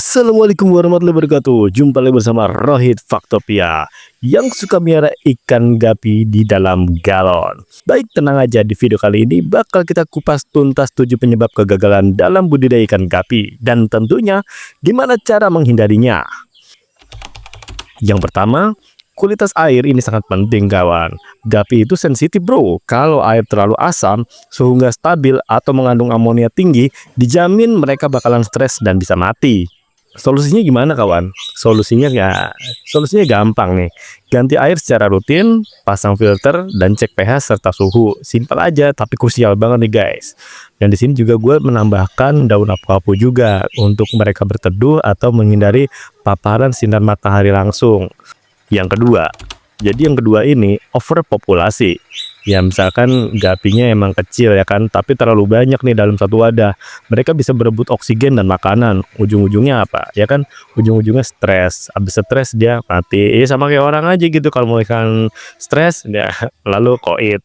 Assalamualaikum warahmatullahi wabarakatuh. Jumpa lagi bersama Rohit Faktopia yang suka miara ikan gapi di dalam galon. Baik, tenang aja, di video kali ini bakal kita kupas tuntas 7 penyebab kegagalan dalam budidaya ikan gapi dan tentunya gimana cara menghindarinya. Yang pertama, kualitas air ini sangat penting kawan. Gapi itu sensitif bro. Kalau air terlalu asam, suhu nggak stabil atau mengandung amonia tinggi, dijamin mereka bakalan stres dan bisa mati. Solusinya gimana kawan? Solusinya gampang nih. Ganti air secara rutin, pasang filter dan cek pH serta suhu. Simpel aja tapi krusial banget nih guys. Dan di sini juga gue menambahkan daun apu-apu juga untuk mereka berteduh atau menghindari paparan sinar matahari langsung. Yang kedua ini overpopulasi. Ya misalkan gapinya emang kecil ya kan, tapi terlalu banyak nih dalam satu wadah. Mereka bisa berebut oksigen dan makanan. Ujung-ujungnya apa? Ya kan, ujung-ujungnya stres. Habis stres dia mati. Sama kayak orang aja gitu, kalau mau ikan stres ya lalu koit.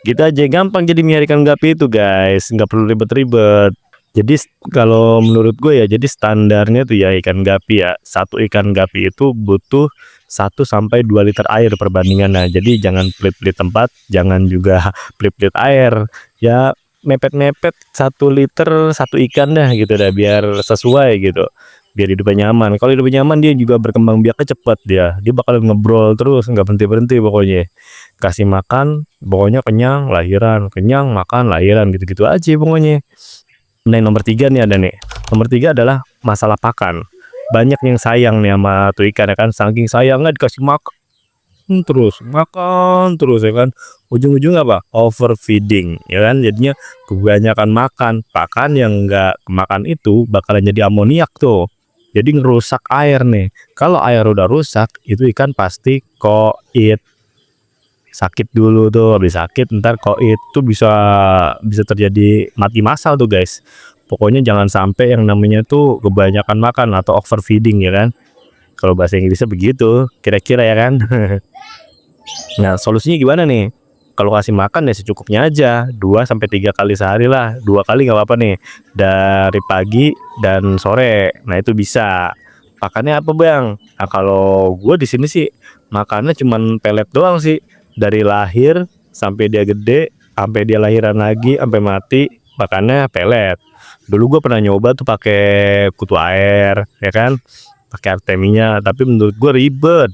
Gitu aja, gampang jadi melihara gapi itu guys, nggak perlu ribet-ribet. Jadi kalau menurut gue ya, jadi standarnya tuh ya ikan gapi ya, satu ikan gapi itu butuh 1 sampai 2 liter air perbandingannya. Jadi jangan pelit-pelit tempat, jangan juga pelit-pelit air. Ya mepet-mepet 1 liter satu ikan dah gitu dah, biar sesuai gitu. Biar hidupnya nyaman. Kalau hidupnya nyaman dia juga berkembang biaknya cepat dia. Dia bakal ngebrol terus, nggak berhenti-berhenti pokoknya. Kasih makan, pokoknya kenyang, lahiran, kenyang, makan, lahiran gitu-gitu aja pokoknya. Nah, yang nomor 3 nih ada nih. Nomor 3 adalah masalah pakan. Banyak yang sayang nih sama tuh ikan ya kan, saking sayangnya dikasih makan terus ya kan. Ujung-ujung apa? Overfeeding ya kan. Jadinya kebanyakan makan. Pakan yang enggak kemakan itu bakalan jadi amoniak tuh. Jadi ngerusak air nih. Kalau air udah rusak, itu ikan pasti koit. Sakit dulu tuh, habis sakit ntar kok itu bisa bisa terjadi mati massal tuh guys. Pokoknya jangan sampai yang namanya tuh kebanyakan makan atau overfeeding ya kan. Kalau bahasa Inggrisnya begitu kira-kira ya kan. Nah solusinya gimana nih? Kalau kasih makan ya secukupnya aja, 2 sampai 3 kali sehari lah. 2 kali nggak apa-apa nih, dari pagi dan sore. Nah itu bisa. Pakannya apa bang? Nah kalau gue di sini sih makannya cuman pelet doang sih, dari lahir sampai dia gede, sampai dia lahiran lagi, sampai mati, makannya pelet. Dulu gue pernah nyoba tuh pakai kutu air, ya kan, pakai artemia, tapi menurut gue ribet.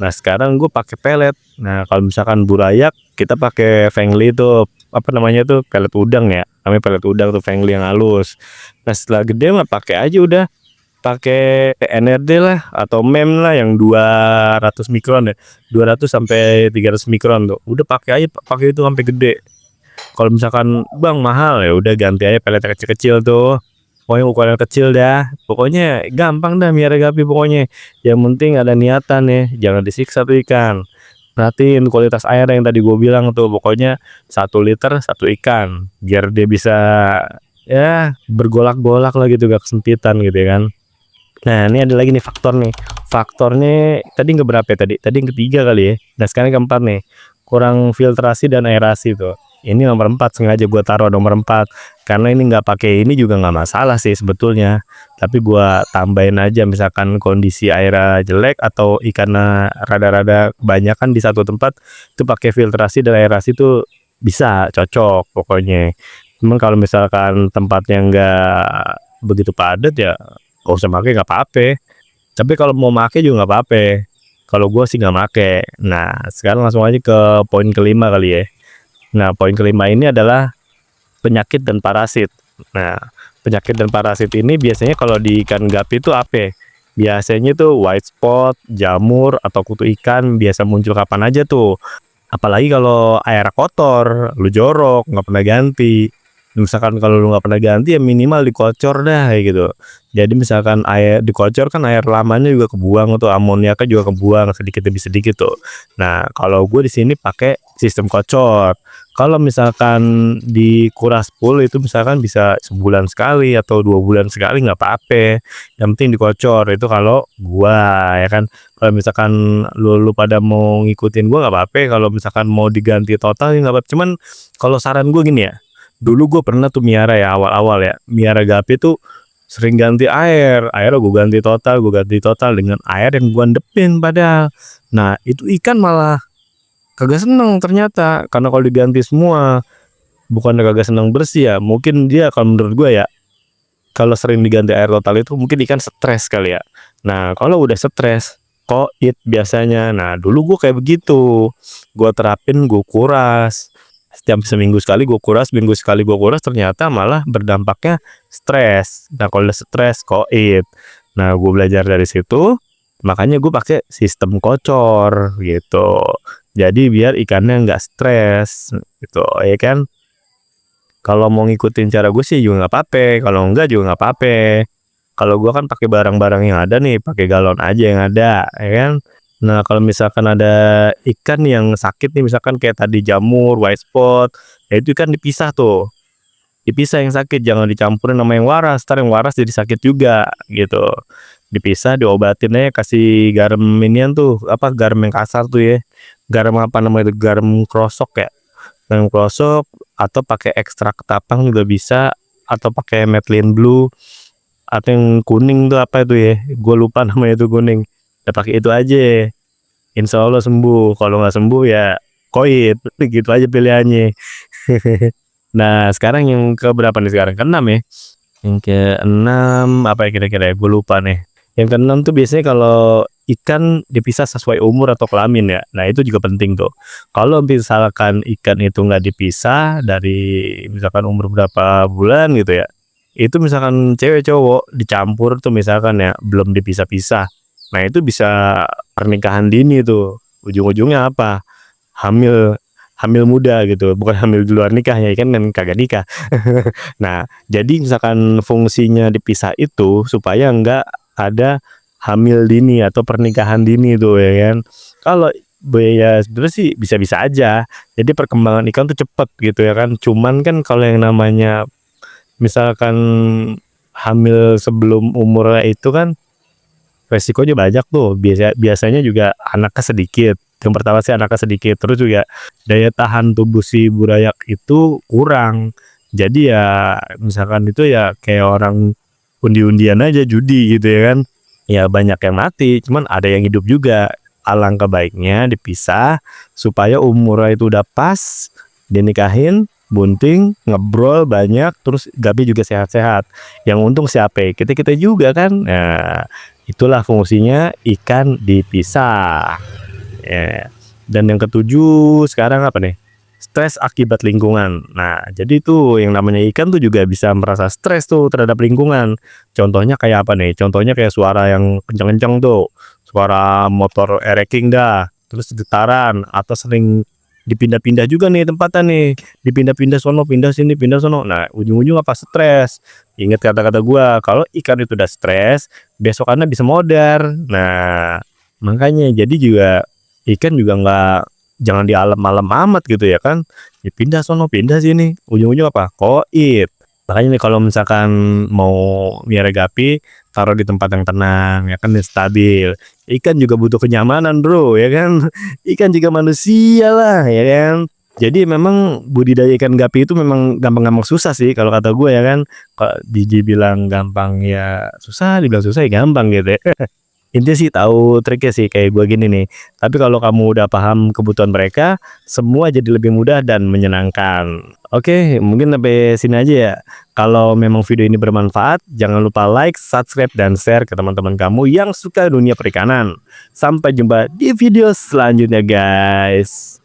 Nah sekarang gue pakai pelet. Nah kalau misalkan burayak, kita pakai fengli itu apa namanya tuh, pelet udang ya, namanya pelet udang tuh, fengli yang halus. Nah setelah gede mah pakai aja udah, pakai NRD lah atau mem lah yang 200 mikron ya, 200 sampai 300 mikron tuh. Udah pakai aja, pakai itu sampai gede. Kalau misalkan bang mahal ya udah ganti aja pelet yang kecil-kecil tuh. Pokoknya ukuran kecil dah. Pokoknya gampang dah miara gapi pokoknya. Yang penting ada niatan ya, jangan disiksa tuh ikan. Perhatiin kualitas air yang tadi gue bilang tuh, pokoknya 1 liter satu ikan, biar dia bisa ya bergolak-golak lah gitu, gak kesempitan gitu ya kan. Nah ini ada lagi nih faktor nih. Faktornya tadi nggak berapa ya tadi? Tadi yang ketiga kali ya. Nah sekarang yang keempat nih, kurang filtrasi dan aerasi tuh. Ini nomor 4, sengaja gue taruh nomor 4 karena ini nggak pakai ini juga nggak masalah sih sebetulnya. Tapi gue tambahin aja, misalkan kondisi airnya jelek atau ikannya rada-rada kebanyakan di satu tempat, itu pakai filtrasi dan aerasi tuh bisa cocok pokoknya. Cuman kalau misalkan tempatnya nggak begitu padat ya gak usah pakai, nggak apa-apa. Tapi kalau mau pakai juga nggak apa-apa. Kalau gue sih nggak pakai. Nah sekarang langsung aja ke poin kelima kali ya. Nah poin kelima ini adalah penyakit dan parasit. Nah penyakit dan parasit ini biasanya kalau di ikan gapi itu apa? Biasanya tuh white spot, jamur atau kutu ikan biasa muncul kapan aja tuh. Apalagi kalau air kotor, lu jorok, nggak pernah ganti. Misalkan kalau lu nggak pernah ganti ya minimal dikocor dah kayak gitu. Jadi misalkan air dikocor kan air lamanya juga kebuang tuh, amoniaknya juga kebuang sedikit demi sedikit tuh. Nah kalau gue di sini pakai sistem kocor. Kalau misalkan dikuras full itu misalkan bisa sebulan sekali atau 2 bulan sekali nggak apa-apa. Yang penting dikocor itu kalau gua ya kan. Kalau misalkan lu pada mau ngikutin gua nggak apa-apa. Kalau misalkan mau diganti total ya nggak apa-apa. Cuman kalau saran gue gini ya, dulu gue pernah tuh miara ya awal-awal ya, miara gapi tuh sering ganti air, airnya gue ganti total dengan air yang gue endepin padahal. Nah itu ikan malah kagak seneng ternyata, karena kalau diganti semua, bukannya kagak seneng bersih ya, mungkin dia kalau menurut gue ya, kalau sering diganti air total itu mungkin ikan stres kali ya. Nah kalau udah stres, koit biasanya. Nah dulu gue kayak begitu, gue terapin, gue kuras. Setiap seminggu sekali gue kuras, minggu sekali gue kuras, ternyata malah berdampaknya stres. Nah kalau udah stres, koit. Nah gue belajar dari situ, makanya gue pakai sistem kocor gitu. Jadi biar ikannya nggak stres gitu, ya kan? Kalau mau ngikutin cara gue sih juga nggak apa-apa, kalau enggak juga nggak apa-apa. Kalau gua kan pakai barang-barang yang ada nih, pakai galon aja yang ada, ya kan. Nah, kalau misalkan ada ikan yang sakit nih, misalkan kayak tadi jamur, white spot, ya itu kan dipisah tuh. Dipisah yang sakit, jangan dicampurin sama yang waras, entar yang waras jadi sakit juga gitu. Dipisah, diobatin aja, kasih garam inian tuh, apa garam yang kasar tuh ya. Garam apa namanya itu? Garam krosok ya. Garam krosok atau pakai ekstrak ketapang juga bisa, atau pakai Methylene Blue atau yang kuning tuh apa itu ya, gue lupa namanya itu kuning. Ya pakai itu aja, insya Allah sembuh. Kalau nggak sembuh ya koit, gitu aja pilihannya. Nah sekarang yang ke berapa nih sekarang? Keenam ya. Yang keenam apa ya kira-kira ya? Gue lupa nih. Yang keenam tuh biasanya kalau ikan dipisah sesuai umur atau kelamin ya. Nah itu juga penting tuh. Kalau misalkan ikan itu nggak dipisah dari misalkan umur berapa bulan gitu ya, itu misalkan cewek cowok dicampur tuh misalkan ya, belum dipisah-pisah. Nah itu bisa pernikahan dini tuh. Ujung-ujungnya apa? Hamil, hamil muda gitu, bukan hamil di luar nikah ya kan, kagak nikah. Nah, jadi misalkan fungsinya dipisah itu supaya enggak ada hamil dini atau pernikahan dini tuh ya kan. Kalau ya sebenarnya sih bisa-bisa aja. Jadi perkembangan ikan tuh cepet gitu ya kan. Cuman kan kalau yang namanya misalkan hamil sebelum umurnya itu kan resikonya banyak tuh. Biasanya juga anaknya sedikit. Yang pertama sih anaknya sedikit, terus juga daya tahan tubuh si burayak itu kurang. Jadi ya misalkan itu ya kayak orang undi-undian aja, judi gitu ya kan. Ya banyak yang mati, cuman ada yang hidup juga. Alangkah baiknya dipisah supaya umurnya itu udah pas, dinikahin, bunting, ngebrol banyak, terus gabi juga sehat-sehat. Yang untung siapa? Kita-kita juga kan. Nah, itulah fungsinya ikan dipisah. Ya. Dan yang ketujuh sekarang apa nih? Stres akibat lingkungan. Nah, jadi tuh yang namanya ikan tuh juga bisa merasa stres tuh terhadap lingkungan. Contohnya kayak apa nih? Contohnya kayak suara yang kenceng-kenceng tuh. Suara motor ereking dah. Terus getaran atau sering dipindah-pindah juga nih tempatnya nih. Dipindah-pindah sono, pindah sini, pindah sono. Nah, ujung-ujung apa? Stres. Ingat kata-kata gua, kalau ikan itu udah stres, besokannya bisa modar. Nah, makanya jadi juga ikan juga nggak, jangan di alam malam amat gitu ya kan. Ya pindah sono, pindah sini, ujung-ujung apa? Koit. Makanya nih kalau misalkan mau miara gapi, taruh di tempat yang tenang ya kan, dan stabil. Ikan juga butuh kenyamanan bro ya kan. Ikan juga manusia lah ya kan. Jadi memang budidaya ikan gapi itu memang gampang-gampang susah sih kalau kata gue ya kan. Kalau dibilang gampang ya susah, dibilang susah ya gampang gitu ya. Intinya sih tahu triknya sih kayak gue gini nih. Tapi kalau kamu udah paham kebutuhan mereka, semua jadi lebih mudah dan menyenangkan. Oke, mungkin sampai sini aja ya. Kalau memang video ini bermanfaat, jangan lupa like, subscribe, dan share ke teman-teman kamu yang suka dunia perikanan. Sampai jumpa di video selanjutnya guys.